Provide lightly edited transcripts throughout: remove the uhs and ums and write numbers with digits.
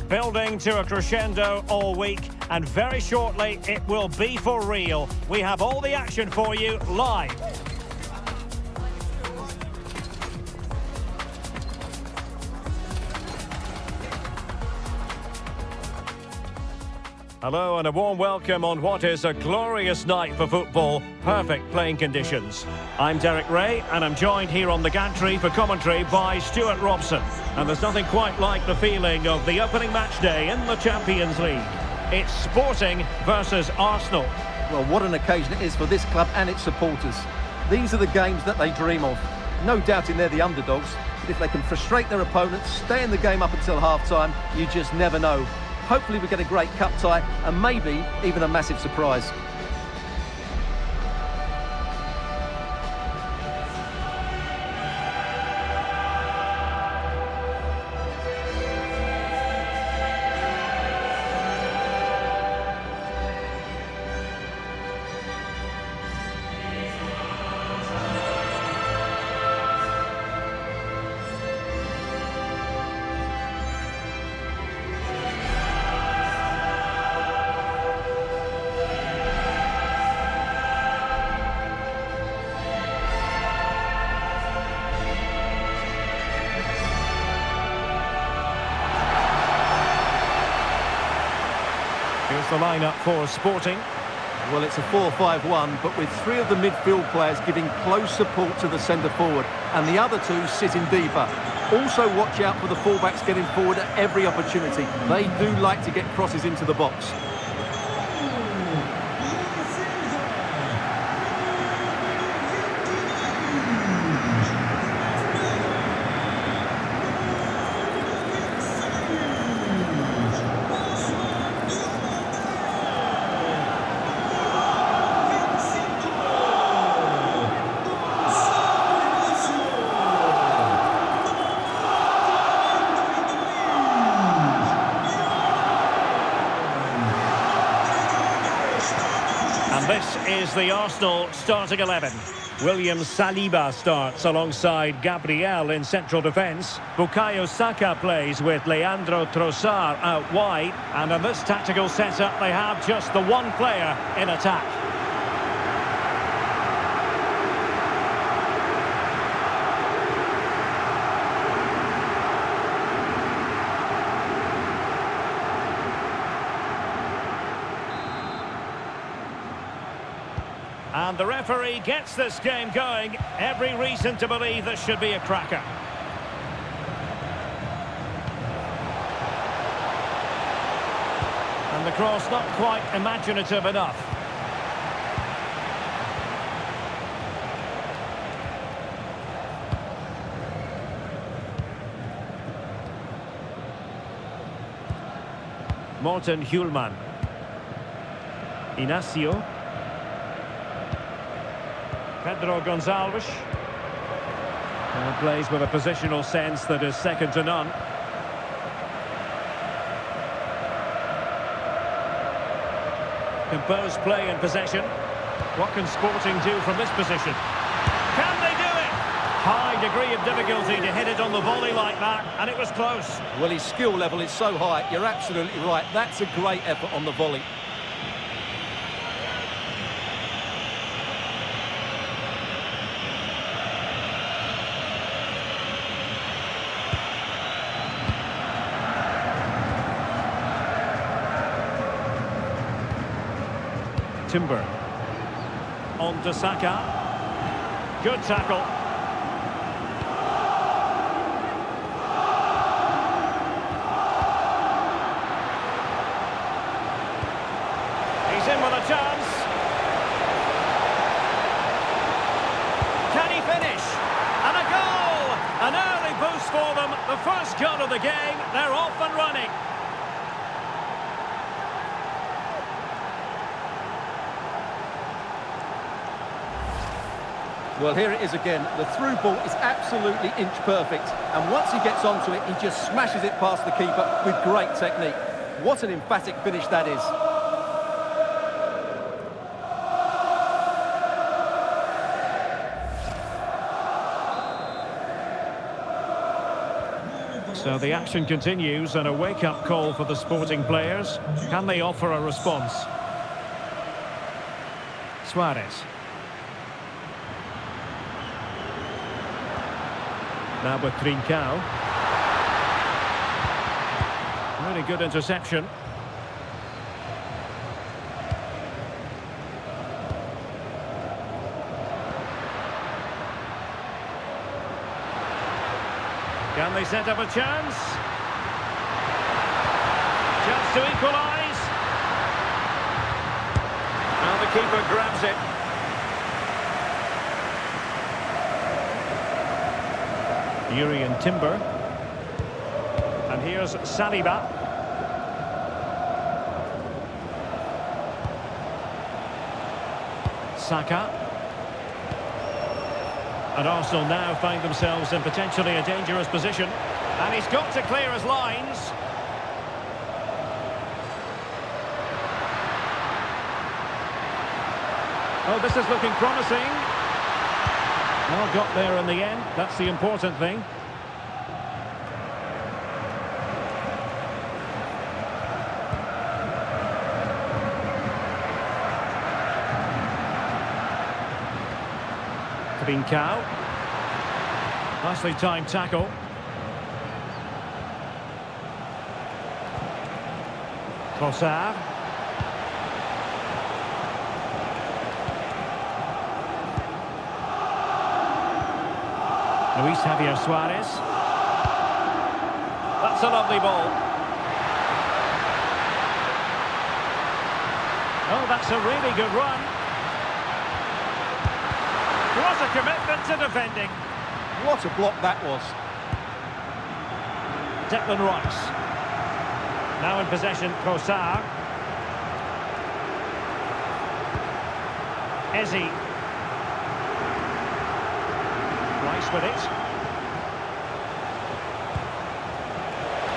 Building to a crescendo all week, and very shortly it will be for real. We have all the action for you live. Hello and a warm welcome on what is a glorious night for football. Perfect playing conditions. I'm Derek Ray and I'm joined here on the gantry for commentary by Stuart Robson. And there's nothing quite like the feeling of the opening match day in the Champions League. It's Sporting versus Arsenal. Well, what an occasion it is for this club and its supporters. These are the games that they dream of. No doubting they're the underdogs, but if they can frustrate their opponents, stay in the game up until half-time, you just never know. Hopefully we get a great cup tie and maybe even a massive surprise. Here's the lineup for Sporting. Well, it's a 4-5-1, but with three of the midfield players giving close support to the centre forward, and the other two sitting deeper. Also watch out for the fullbacks getting forward at every opportunity. They do like to get crosses into the box. And this is the Arsenal starting 11. William Saliba starts alongside Gabriel in central defence. Bukayo Saka plays with Leandro Trossard out wide. And in this tactical setup, they have just the one player in attack. And the referee gets this game going. Every reason to believe this should be a cracker. And the cross not quite imaginative enough. Morten Hjulman. Inacio. Pedro Gonçalves. And plays with a positional sense that is second to none. Composed play in possession. What can Sporting do from this position? Can they do it? High degree of difficulty to hit it on the volley like that, and it was close. Well, his skill level is so high, you're absolutely right. That's a great effort on the volley. Timber. On to Saka. Good tackle. He's in with a chance. Can he finish? And a goal! An early boost for them. The first goal of the game. They're off and running. Well, here it is again. The through ball is absolutely inch perfect. And once he gets onto it, he just smashes it past the keeper with great technique. What an emphatic finish that is. So the action continues, and a wake-up call for the Sporting players. Can they offer a response? Suarez. Now with Trincao. Really good interception. Can they set up a chance? Chance to equalise. Now the keeper grabs it. Urian Timber. And here's Saliba. Saka. And Arsenal now find themselves in potentially a dangerous position. And he's got to clear his lines. Oh, this is looking promising. Well, got there in the end. That's the important thing. Trincao. Nicely timed tackle. Trossard. Luis Javier Suarez. That's a lovely ball. Oh, that's a really good run. What a commitment to defending. What a block that was. Declan Rice. Now in possession, Trossard. Eze. Rice with it.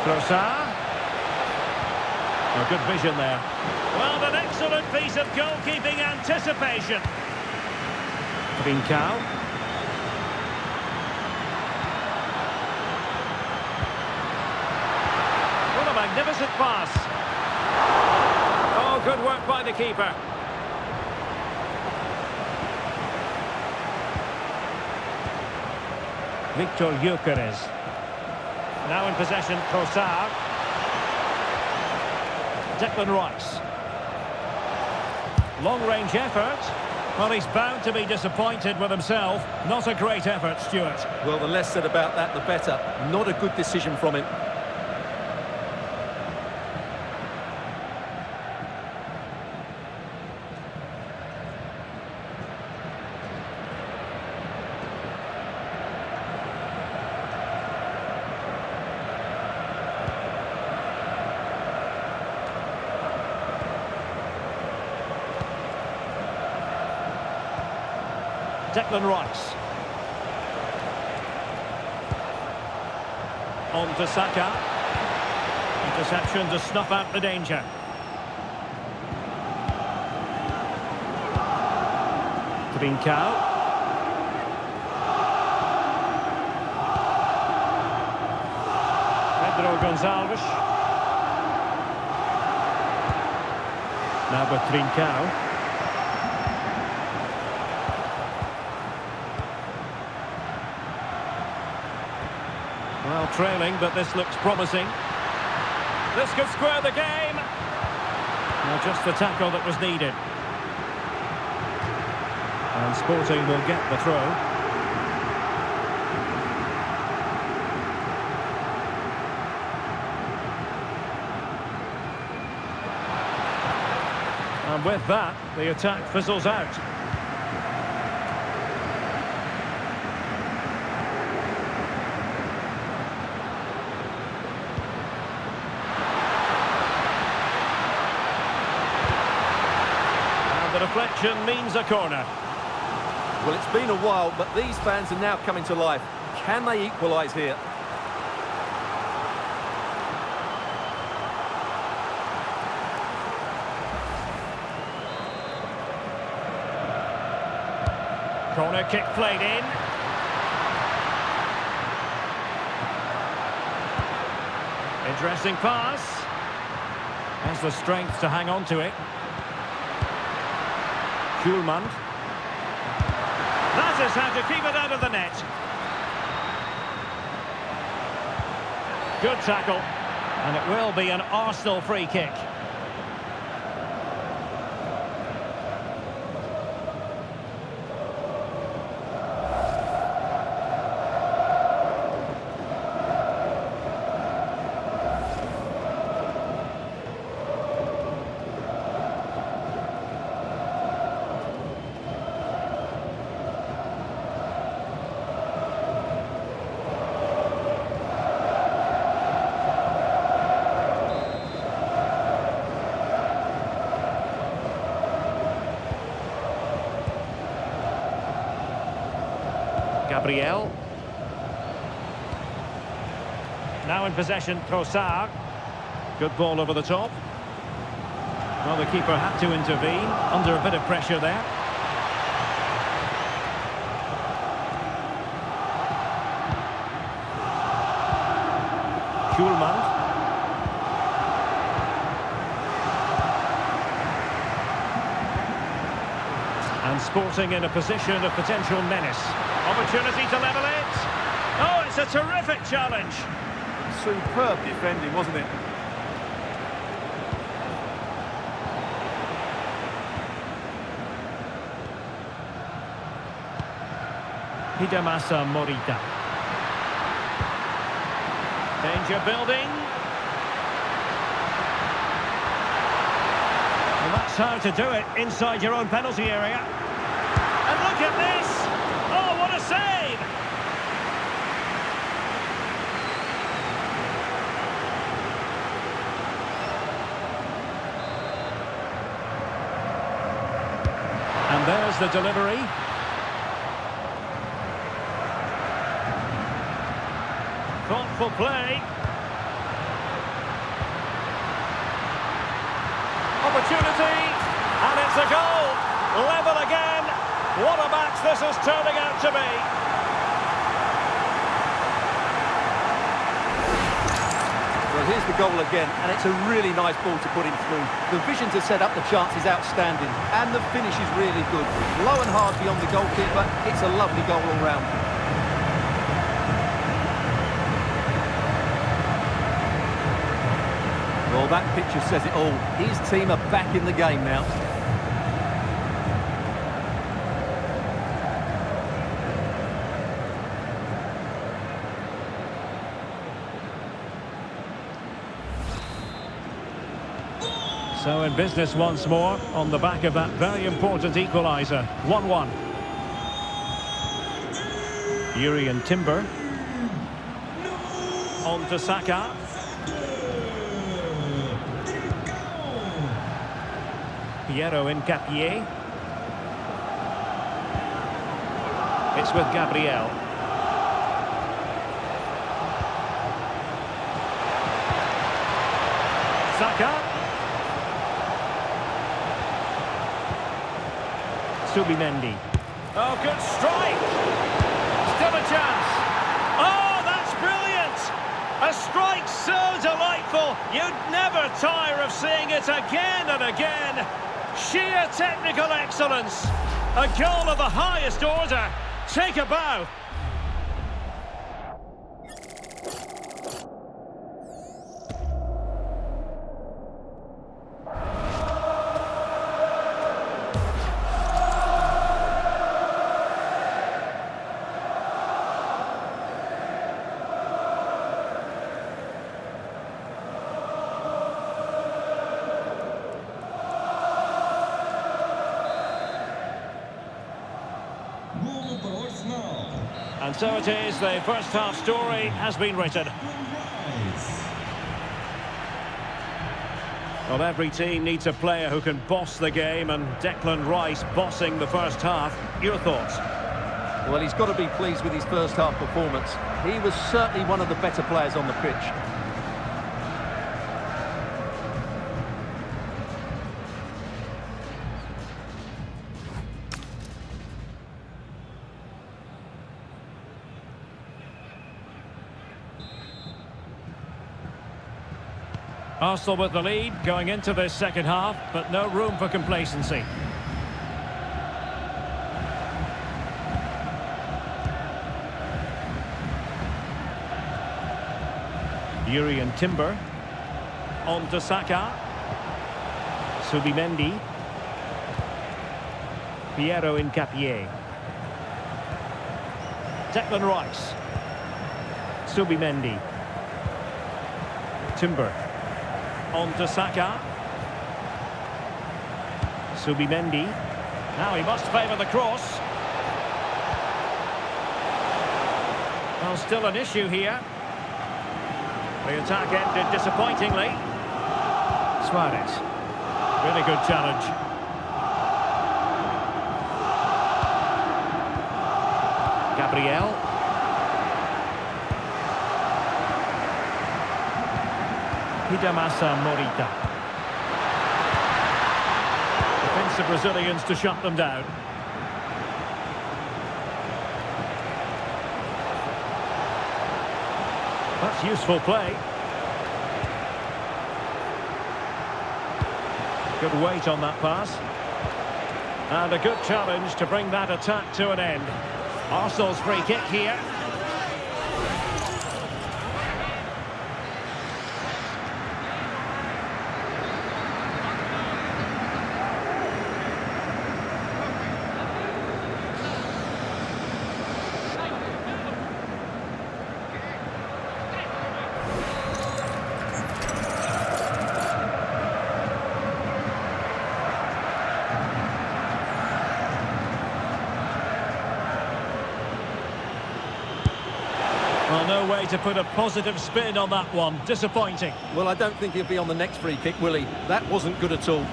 Trossard. Oh, good vision there. Well, an excellent piece of goalkeeping anticipation. Trincao. What a magnificent pass. Oh, good work by the keeper. Victor Gyökeres. Now in possession, Trossard. Declan Rice. Long-range effort. Well, he's bound to be disappointed with himself. Not a great effort, Stuart. Well, the less said about that, the better. Not a good decision from him. Declan Rice. On to Saka. Interception to snuff out the danger. Trincao. Pedro Gonçalves. Now with Trincao. Well, trailing, but this looks promising. This could square the game. Well, just the tackle that was needed. And Sporting will get the throw. And with that, the attack fizzles out. The deflection means a corner. Well, it's been a while, but these fans are now coming to life. Can they equalise here? Corner kick played in. Addressing pass. Has the strength to hang on to it. Schulman. That is how to keep it out of the net. Good tackle. And it will be an Arsenal free kick. Gabriel. Now in possession, Trossard. Good ball over the top. Well, the keeper had to intervene, under a bit of pressure there. Schulman. And Sporting in a position of potential menace. Opportunity to level it. Oh, it's a terrific challenge. Superb defending, wasn't it? Hidemasa Morita. Danger building. Well, that's how to do it inside your own penalty area. And look at this! Oh, what a save! And there's the delivery. Thoughtful play. Opportunity, and it's a goal. Level again. What a match this is turning out to be. Well, here's the goal again, and it's a really nice ball to put him through. The vision to set up the chance is outstanding, and the finish is really good. Low and hard beyond the goalkeeper. It's a lovely goal all round. Well, that picture says it all. His team are back in the game now. So in business once more, on the back of that very important equaliser. 1-1. Yuri and Timber. On to Saka. Piero in Capier. It's with Gabriel. Saka. Subimendi. Oh, good strike. Still a chance. Oh, that's brilliant. A strike so delightful. You'd never tire of seeing it again and again. Sheer technical excellence. A goal of the highest order. Take a bow. And so it is, the first half story has been written. Well, every team needs a player who can boss the game, and Declan Rice bossing the first half. Your thoughts? Well, he's got to be pleased with his first half performance. He was certainly one of the better players on the pitch. Arsenal with the lead going into this second half, but no room for complacency. Yuri Timber. On to Saka. Subimendi. Piero Incapié. Declan Rice. Subimendi. Timber. On to Saka. Subimendi. Now he must favour the cross. Well, still an issue here. The attack ended disappointingly. Suarez. Really good challenge. Gabriel. Hidamasa Morita. Defensive Brazilians to shut them down. That's useful play. Good weight on that pass. And a good challenge to bring that attack to an end. Arsenal's free kick here. Well, no way to put a positive spin on that one. Disappointing. Well, I don't think he'll be on the next free kick, will he? That wasn't good at all.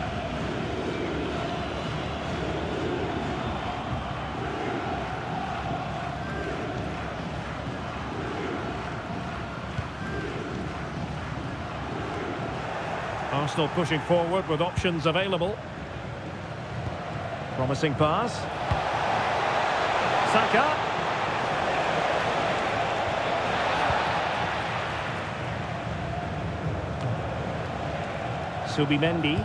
Arsenal pushing forward with options available. Promising pass. Saka. Subimendi.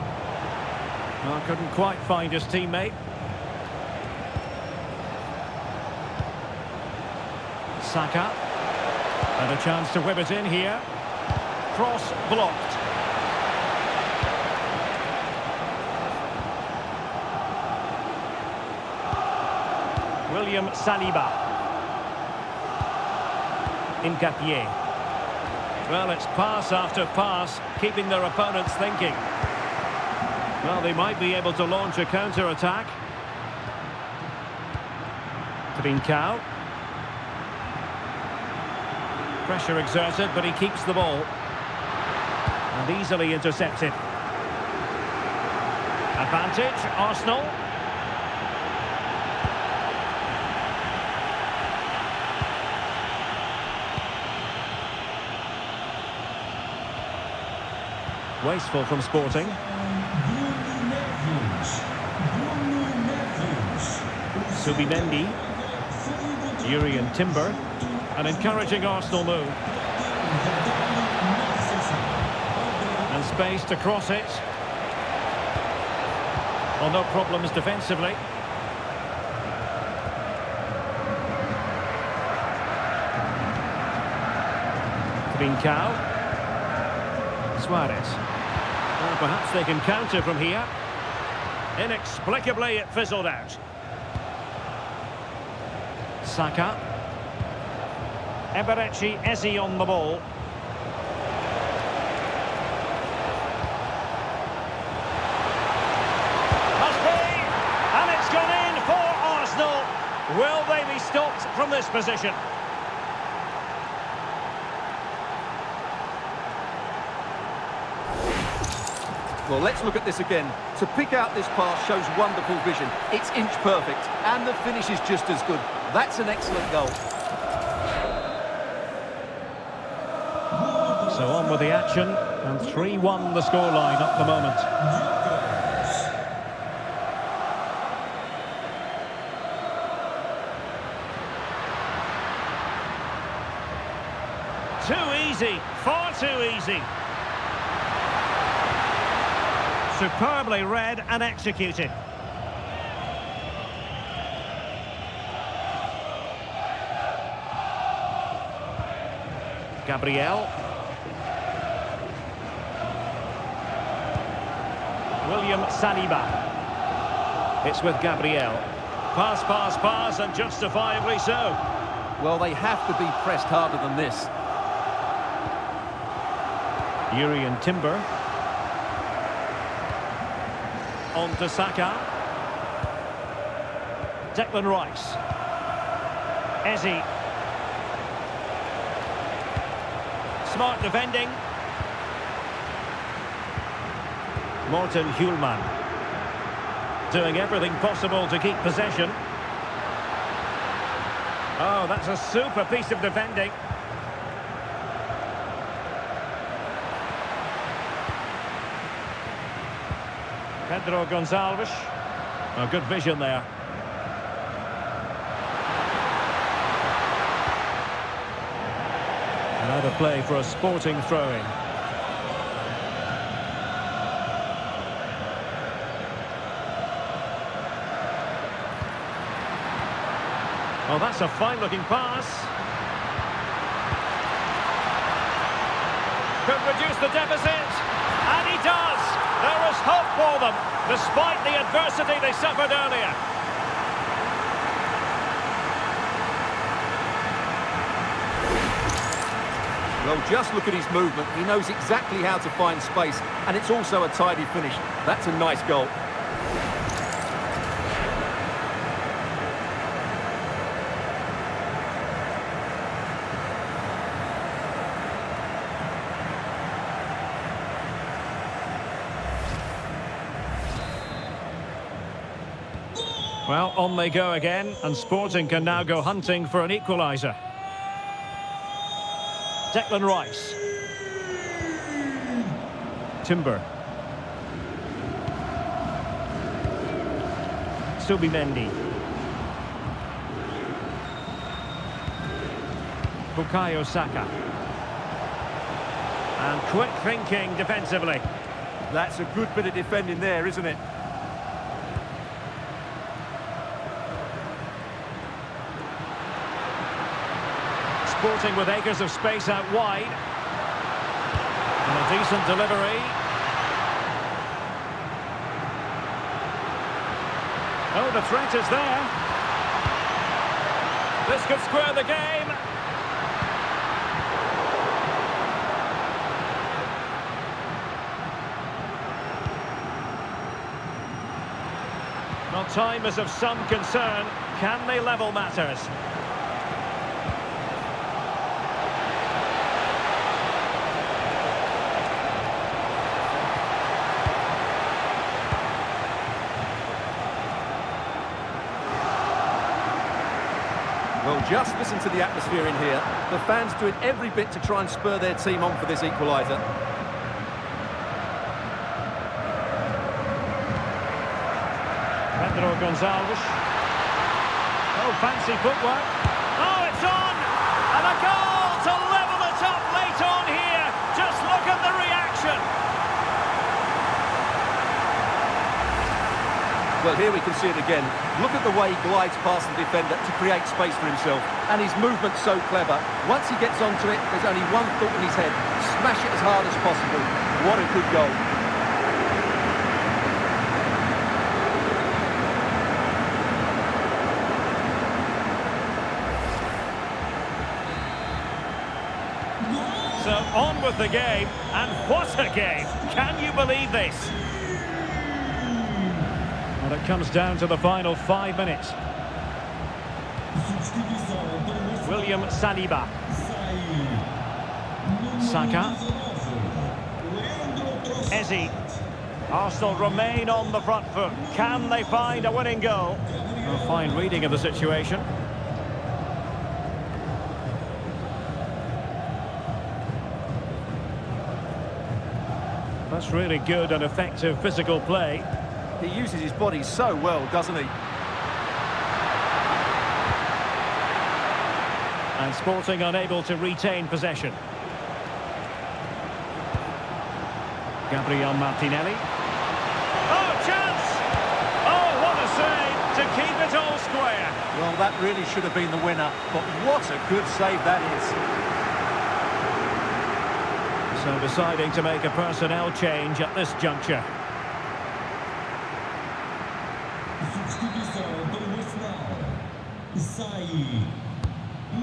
Well, couldn't quite find his teammate. Saka. And a chance to whip it in here. Cross blocked. William Saliba. Incapié. Well, it's pass after pass, keeping their opponents thinking. Well, they might be able to launch a counter-attack. Trincao. Pressure exerted, but he keeps the ball. And easily intercepted. Advantage, Arsenal. Wasteful from Sporting. Subimendi. Yuri Timber. An encouraging Arsenal move. And space to cross it. Well, no problems defensively. Trincao. Suarez. Well, perhaps they can counter from here. Inexplicably, it fizzled out. Saka. Eberechi Eze on the ball. Must be! And it's gone in for Arsenal. Will they be stopped from this position? Well, let's look at this again. To pick out this pass shows wonderful vision. It's inch perfect, and the finish is just as good. That's an excellent goal. So on with the action, and 3-1 the scoreline at the moment. Too easy, far too easy. Superbly read and executed. Gabriel. William Saliba. It's with Gabriel. Pass, pass, pass, and justifiably so. Well, they have to be pressed harder than this. Urian Timber. On to Saka. Declan Rice. Eze. Smart defending. Morten Hjulman. Doing everything possible to keep possession. Oh, that's a super piece of defending. Pedro Gonçalves. Oh, good vision there. Another play for a Sporting throw-in. Well, that's a fine-looking pass. Could reduce the deficit. And he does. There is hope for them, despite the adversity they suffered earlier. Well, just look at his movement. He knows exactly how to find space, and it's also a tidy finish. That's a nice goal. Well, on they go again, and Sporting can now go hunting for an equaliser. Declan Rice. Timber. Subimendi. Bukayo Saka. And quick thinking defensively. That's a good bit of defending there, isn't it? Sporting with acres of space out wide. And a decent delivery. Oh, the threat is there. This could square the game. Well, time is of some concern. Can they level matters? Well, just listen to the atmosphere in here. The fans doing every bit to try and spur their team on for this equaliser. Pedro Gonçalves. Oh, fancy footwork. Oh, it's on! And a goal to level it up late on here. Just look at the reaction. Well, here we can see it again. Look at the way he glides past the defender to create space for himself. And his movement's so clever. Once he gets onto it, there's only one thought in his head. Smash it as hard as possible. What a good goal. So on with the game, and what a game! Can you believe this? Well, it comes down to the final 5 minutes. William Saliba. Saka. Eze. Arsenal remain on the front foot. Can they find a winning goal? A fine reading of the situation. That's really good and effective physical play. He uses his body so well, doesn't he? And Sporting unable to retain possession. Gabriel Martinelli. keep it all square. Well, that really should have been the winner, but what a good save that is. So deciding to make a personnel change at this juncture.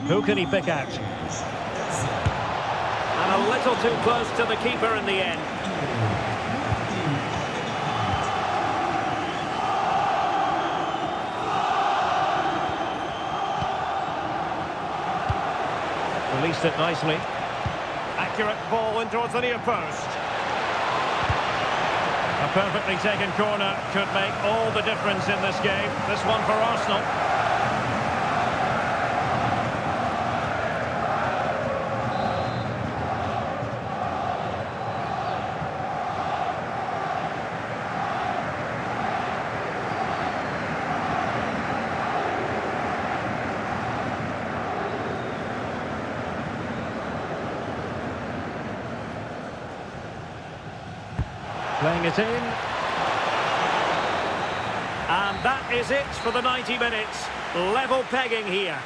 Who can he pick out? And a little too close to the keeper in the end. Released it nicely. Accurate ball in towards the near post. A perfectly taken corner could make all the difference in this game. This one for Arsenal. Playing it in. And that is it for the 90 minutes. Level pegging here.